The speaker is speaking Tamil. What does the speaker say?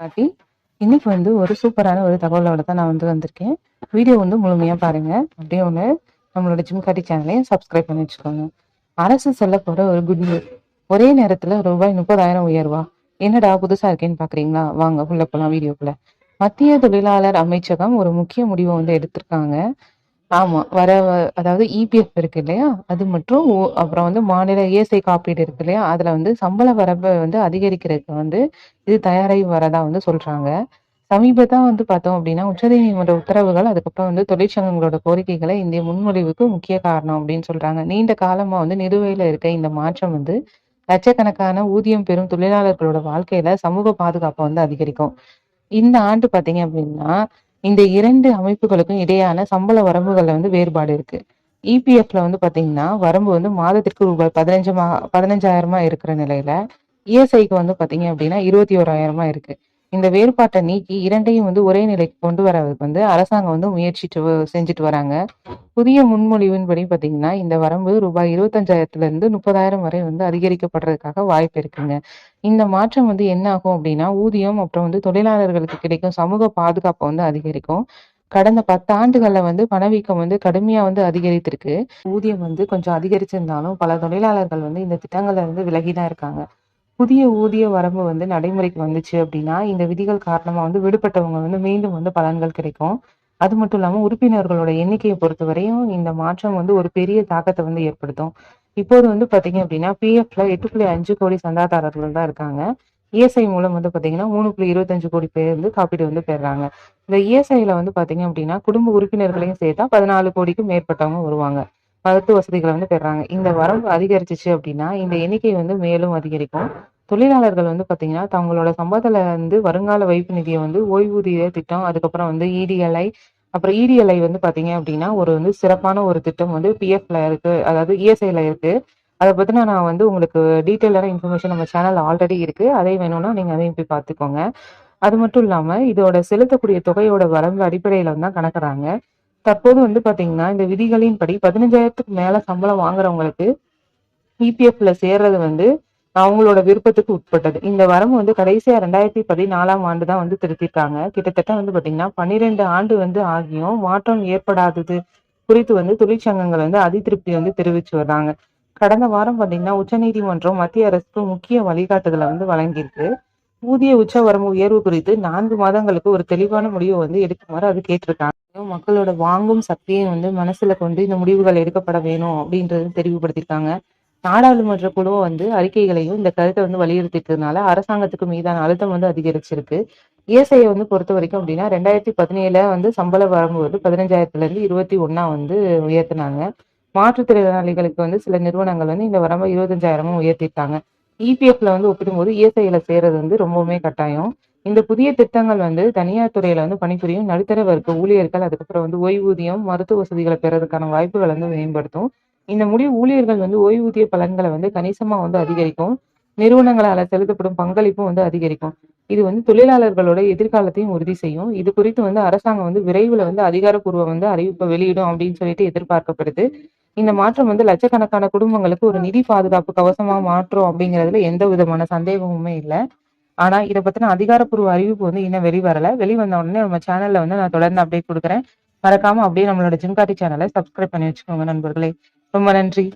காட்டி இன்னைக்கு ஒரு சூப்பரான ஒரு தகவலோட தான் நான் வந்திருக்கேன். வீடியோ முழுமையா பாருங்க. அப்படியே நம்மளோட ஜிம்காட்டி சேனலையும் சப்ஸ்கிரைப் பண்ணி வச்சுக்கோங்க. அரசு சொல்ல போற ஒரு குட் நியூஸ். ஒரே நேரத்துல ரூபாய் 30,000 உயர்வா? என்னடா புதுசா இருக்கேன்னு பாக்குறீங்களா? வாங்க உள்ள போலாம் வீடியோக்குள்ள. மத்திய தொழிலாளர் அமைச்சகம் ஒரு முக்கிய முடிவை எடுத்திருக்காங்க. ஆமா. அதாவது இபிஎஃப் இருக்கு இல்லையா? அது மற்றும் அப்புறம் மாநில இஎஸ்ஐ காப்பீடு இருக்கு இல்லையா? அதுல சம்பள வரம்ப அதிகரிக்கிறதுக்கு இது தயாராகி வரதா சொல்றாங்க. சமீபத்தா பார்த்தோம் அப்படின்னா, உச்சநீதிமன்ற உத்தரவுகள், அதுக்கப்புறம் தொழிற்சங்கங்களோட கோரிக்கைகளை இந்த முன்மொழிவுக்கு முக்கிய காரணம் அப்படின்னு சொல்றாங்க. நீண்ட காலமா நிலுவையில இருக்க இந்த மாற்றம் லட்சக்கணக்கான ஊதியம் பெறும் தொழிலாளர்களோட வாழ்க்கையில சமூக பாதுகாப்பை அதிகரிக்கும். இந்த ஆண்டு பாத்தீங்க அப்படின்னா, இந்த 2 அமைப்புகளுக்கும் இடையான சம்பள வரம்புகள்ல வேறுபாடு இருக்கு. இபிஎஃப்ல பாத்தீங்கன்னா, வரம்பு மாதத்திற்கு ரூபாய் 15,000 இருக்கிற நிலையில, இஎஸ்ஐக்கு பாத்தீங்க அப்படின்னா 21,000 இருக்கு. இந்த வேறுபாட்டை நீக்கி 2யும் ஒரே நிலைக்கு கொண்டு வரதுக்கு அரசாங்கம் செஞ்சுட்டு வராங்க. புதிய முன்மொழிவின்படி பாத்தீங்கன்னா, இந்த வரம்பு ரூபாய் 25,000 30,000 வரை அதிகரிக்கப்படுறதுக்காக வாய்ப்பு இருக்குங்க. இந்த மாற்றம் என்ன ஆகும் அப்படின்னா, ஊதியம் அப்புறம் தொழிலாளர்களுக்கு கிடைக்கும் சமூக பாதுகாப்பை அதிகரிக்கும். கடந்த 10 ஆண்டுகள்ல பணவீக்கம் கடுமையா அதிகரித்திருக்கு. ஊதியம் கொஞ்சம் அதிகரிச்சிருந்தாலும் பல தொழிலாளர்கள் இந்த திட்டங்கள்ல விலகிதான் இருக்காங்க. புதிய ஊதிய வரம்பு நடைமுறைக்கு வந்துச்சு அப்படின்னா, இந்த விதிகள் காரணமா விடுபட்டவங்க மீண்டும் பலன்கள் கிடைக்கும். அது மட்டும் இல்லாம உறுப்பினர்களோட எண்ணிக்கையை பொறுத்தவரையும் இந்த மாற்றம் ஒரு பெரிய தாக்கத்தை ஏற்படுத்தும். இப்போது பாத்தீங்க அப்படின்னா, பிஎஃப்ல 8.5 கோடி சந்தாதாரர்கள் தான் இருக்காங்க. இஎஸ்ஐ மூலம் பாத்தீங்கன்னா 3.25 கோடி பேர் காப்பீடு பெறாங்க. இந்த இஎஸ்ஐல பாத்தீங்க அப்படின்னா, குடும்ப உறுப்பினர்களையும் சேர்த்தா 14 கோடிக்கும் மேற்பட்டவங்க வருவாங்க. மருத்துவ வசதிகளை பெறாங்க. இந்த வரம்பு அதிகரிச்சிச்சு அப்படின்னா, இந்த எண்ணிக்கை மேலும் அதிகரிக்கும். தொழிலாளர்கள் பாத்தீங்கன்னா, தங்களோட சம்பளத்துல வருங்கால வைப்பு நிதியை ஓய்வூதிய திட்டம், அதுக்கப்புறம் இடிஎல்ஐ, அப்புறம் இடிஎல்ஐ பாத்தீங்க அப்படின்னா ஒரு சிறப்பான ஒரு திட்டம் பிஎஃப்ல இருக்கு, அதாவது இஎஸ்ஐல இருக்கு. அதை பத்தின நான் உங்களுக்கு டீட்டெயிலான இன்ஃபர்மேஷன் நம்ம சேனல்ல ஆல்ரெடி இருக்கு. அதை வேணும்னா நீங்க அதையும் போய் பார்த்துக்கோங்க. அது மட்டும் இல்லாம இதோட செலுத்தக்கூடிய தொகையோட வரம்பு அடிப்படையில தான் கணக்குறாங்க. தற்போது பாத்தீங்கன்னா, இந்த விதிகளின்படி 15,000க்கு மேல சம்பளம் வாங்குறவங்களுக்கு இபிஎஃப்ல சேர்றது அவங்களோட விருப்பத்துக்கு உட்பட்டது. இந்த வரம்பு கடைசியா 2014ஆம் ஆண்டு தான் திருத்திருக்காங்க. கிட்டத்தட்ட பாத்தீங்கன்னா 12 ஆண்டு ஆகியும் மாற்றம் ஏற்படாதது குறித்து தொழிற்சங்கங்கள் அதிருப்தி தெரிவிச்சு வர்றாங்க. கடந்த வாரம் பாத்தீங்கன்னா, உச்சநீதிமன்றம் மத்திய அரசுக்கு முக்கிய வழிகாட்டுதலை வழங்கியிருக்கு. ஊதிய உச்ச வரம்பு உயர்வு குறித்து 4 மாதங்களுக்கு ஒரு தெளிவான முடிவை எடுக்குமாறு அது கேட்டிருக்காங்க. மக்களோட வாங்கும் சக்தியை மனசுல கொண்டு இந்த முடிவுகள் எடுக்கப்பட வேணும் அப்படின்றது தெளிவுபடுத்திருக்காங்க. நாடாளுமன்ற குழு அறிக்கைகளையும் இந்த கருத்தை வலியுறுத்திட்டதுனால அரசாங்கத்துக்கு மீதான அழுத்தம் அதிகரிச்சிருக்கு. இஎஸ்ஐயை பொறுத்த வரைக்கும் அப்படின்னா 2017 சம்பள வரம்பு 15,000ல இருந்து 21 உயர்த்தினாங்க. மாற்றுத்திறனாளிகளுக்கு சில நிறுவனங்கள் இந்த வரம்பை 25,000 உயர்த்திட்டாங்க. இபிஎஃப்ல ஒப்பிடும்போது இஎஸ்ஐல சேர்றது ரொம்பவுமே கட்டாயம். இந்த புதிய திட்டங்கள் தனியார் துறையில பணிபுரியும் நடுத்தர வர்க்க ஊழியர்கள், அதுக்கப்புறம் ஓய்வூதியம், மருத்துவ வசதிகளை பெறதுக்கான வாய்ப்புகள் மேம்படுத்தும். இந்த முடிவு ஊழியர்கள் ஓய்வூதிய பலன்களை கணிசமா அதிகரிக்கும். நிறுவனங்களால செலுத்தப்படும் பங்களிப்பும் அதிகரிக்கும். இது தொழிலாளர்களோட எதிர்காலத்தையும் உறுதி செய்யும். இது குறித்து அரசாங்கம் விரைவில் அதிகாரப்பூர்வ அறிவிப்பை வெளியிடும் அப்படின்னு சொல்லிட்டு எதிர்பார்க்கப்படுது. இந்த மாற்றம் லட்சக்கணக்கான குடும்பங்களுக்கு ஒரு நிதி பாதுகாப்பு கவசமா மாற்றும் அப்படிங்கிறதுல எந்த விதமான சந்தேகமுமே இல்லை. ஆனா இதை பத்தின அதிகாரப்பூர்வ அறிவிப்பு இன்னும் வெளிவரல. வெளிவந்த உடனே நம்ம சேனல்ல நான் தொடர்ந்து அப்டேட் கொடுக்குறேன். மறக்காம அப்படியே நம்மளோட ஜிம்காட்டி சேனலை சப்ஸ்கிரைப் பண்ணி வச்சுக்கோங்க நண்பர்களே. ரொம்ப நன்றி.